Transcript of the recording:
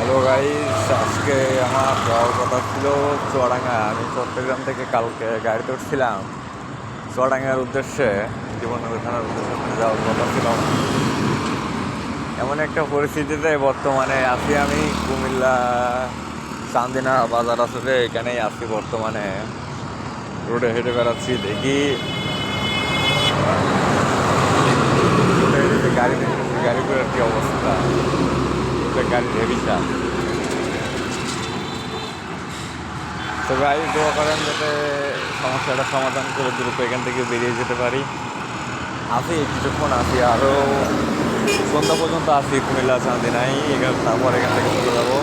Hello guys, আজকে আমার যাওয়ার কথা ছিল চুয়াডাঙ্গা। আমি চট্টগ্রাম থেকে কালকে গাড়িতে উঠছিলাম চুয়াডাঙ্গার উদ্দেশ্যে, জীবননগর থানার উদ্দেশ্যে যাওয়ার কথা ছিল। এমন একটা পরিস্থিতিতে বর্তমানে আছি, আমি কুমিল্লা চান্দিনা বাজার আসলে এখানেই আছি বর্তমানে। রোডে হেঁটে বেড়াচ্ছি, দেখি রোডে হেঁটে গাড়ি দেখতেছি, গাড়িগুলোর কি অবস্থা। গাড়ির হেভিসা। তো গাড়ি দোয়া করেন যাতে সমস্যাটা সমাধান করে দ্রুত এখান থেকে বেরিয়ে যেতে পারি। আছি কিছুক্ষণ, আছি আরও সন্ধ্যা পর্যন্ত আছি কুমিল্লা চান্দিনাই, তারপর এখান থেকে চলে যাবো।